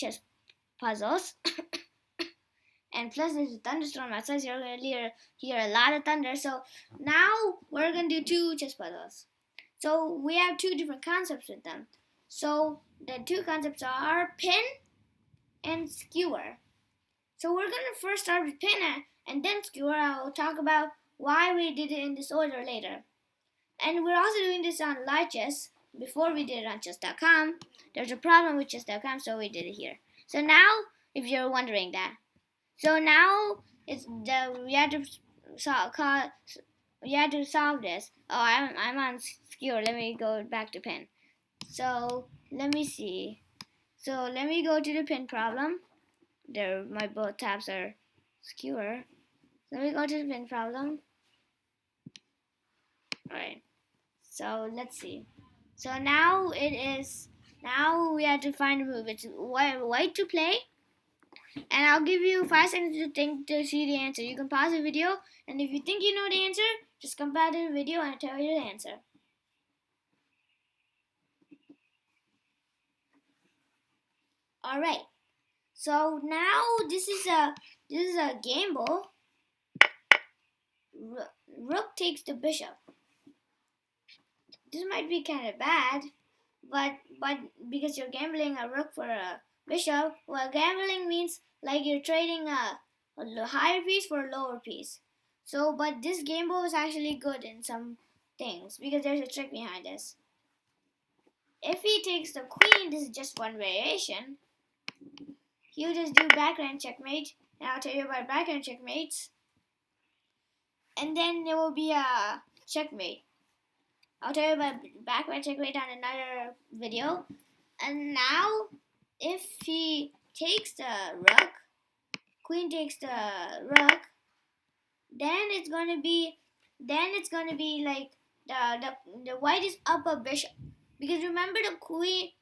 chess puzzles. And plus there's a thunderstorm outside, so you're going to hear a lot of thunder. So now we're going to do 2 chess puzzles. So we have 2 different concepts with them. So the 2 concepts are pin and skewer. So we're going to first start with pin and then skewer. I'll talk about why we did it in this order later. And we're also doing this on live chess. Before we did it on chess.com. There's a problem with chess.com, so we did it here. So now, if you're wondering that. So now we had to solve this. Oh, I'm on skewer. Let me go back to pin. So let me see. So let me go to the pin problem. There, my both tabs are skewer. Let me go to the pin problem. Alright. So let's see. So now we have to find a move. It's white to play. And I'll give you 5 seconds to think to see the answer. You can pause the video, and if you think you know the answer, just come back to the video and I'll tell you the answer. Alright. So now this is a gamble. Rook takes the bishop. This might be kind of bad, but because you're gambling a rook for a bishop, well, gambling means like you're trading a higher piece for a lower piece. So, but this gamble is actually good in some things because there's a trick behind this. If he takes the queen, this is just one variation. He'll just do backhand checkmate, and I'll tell you about backhand checkmates. And then there will be a checkmate. I'll tell you about backward checkmate on another video. And now, if he takes the rook, queen takes the rook, then it's gonna be like the white is up a bishop. Because remember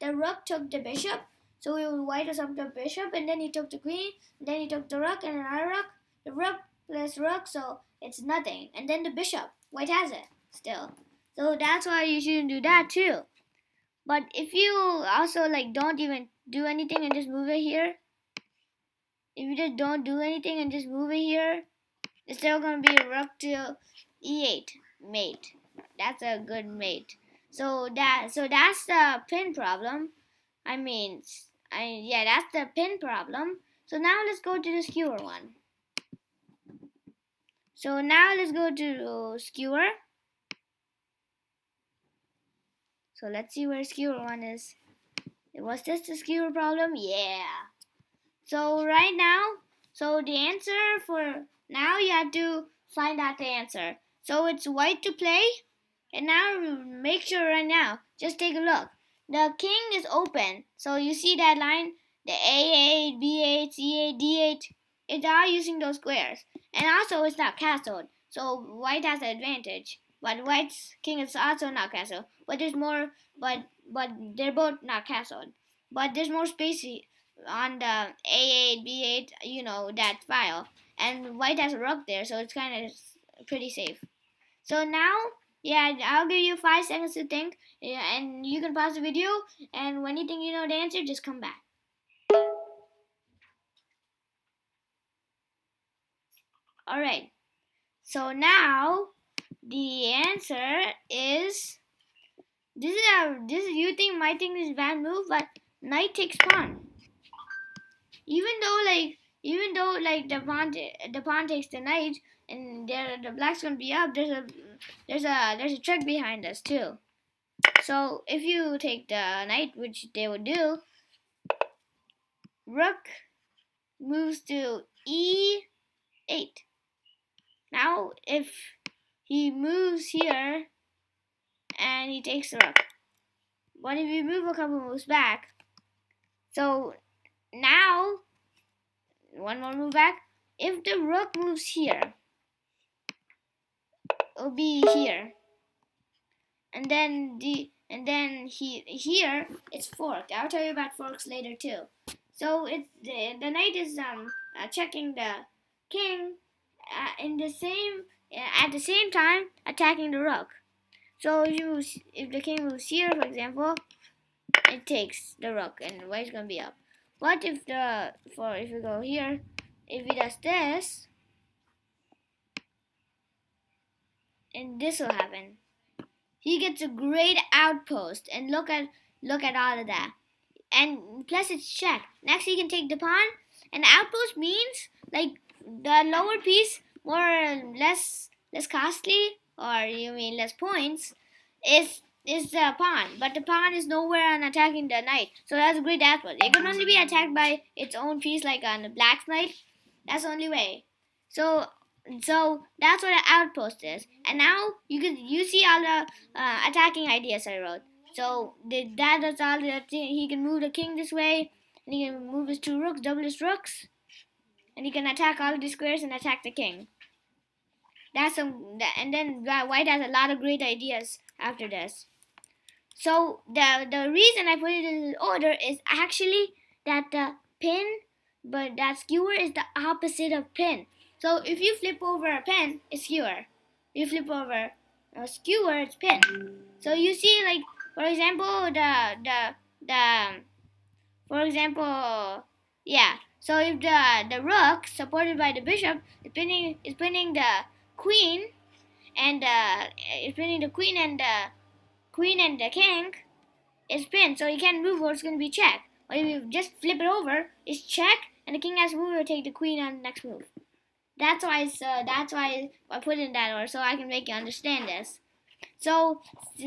the rook took the bishop, so white was up the bishop, and then he took the queen, then he took the rook and another rook. The rook plus rook, so it's nothing. And then the bishop, white has it still. So that's why you shouldn't do that too. But if you also like don't even do anything and just move it here, if you just don't do anything and just move it here, it's still gonna be a rook to e8 mate. That's a good mate. So that's the pin problem. That's the pin problem. So now let's go to the skewer one. So now let's go to skewer. So let's see where skewer one is. Was this the skewer problem? Yeah. So right now, so the answer for now you have to find out the answer. So it's white to play. And now make sure right now, just take a look. The king is open. So you see that line? The A8, B8, C8, D8. It's all using those squares. And also it's not castled. So white has the advantage. But white's king is also not castled. But there's more, but they're both not castled. But there's more space on the A8, B8, that file. And white has a rook there, so it's kind of pretty safe. So now, I'll give you 5 seconds to think, and you can pause the video, and when you think you know the answer, just come back. Alright, so now the answer is you might think this is a bad move, but knight takes pawn. Even though the pawn takes the knight and the black's gonna be up, there's a trick behind this too. So if you take the knight, which they would do, rook moves to e8. Now if he moves here and he takes the rook, but if you move a couple moves back, so now one more move back, if the rook moves here, it'll be here, and then here it's forked. I'll tell you about forks later too. So it's the knight is checking the king at the same time attacking the rook. So if the king moves here, for example, it takes the rook and white's gonna be up. What if if we go here, if he does this, and this will happen. He gets a great outpost, and look at all of that. And plus it's check. Next he can take the pawn, and outpost means like the lower piece, more or less costly, or you mean less points, is the pawn. But the pawn is nowhere on attacking the knight, so that's a great outpost. It can only be attacked by its own piece, like on the black knight. That's the only way. So that's what an outpost is. And now you see all the attacking ideas I wrote. So that's all the thing. He can move the king this way, and he can move his two rooks, double his rooks, and he can attack all of the squares and attack the king. And then white has a lot of great ideas after this. So the reason I put it in this order is actually that the pin, but that skewer is the opposite of pin. So if you flip over a pin, it's skewer. You flip over a skewer, it's pin. So you see, like for example, for example, yeah. So if the rook supported by the bishop is pinning the queen, and is pinning the queen and the king, is pinned, so you can't move or it's going to be check. Or if you just flip it over, it's check, and the king has to move or take the queen on the next move. That's why I put it in that order, so I can make you understand this. So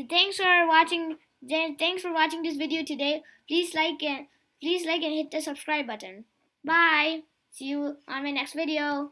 thanks for watching. Thanks for watching this video today. Please like and hit the subscribe button. Bye. See you on my next video.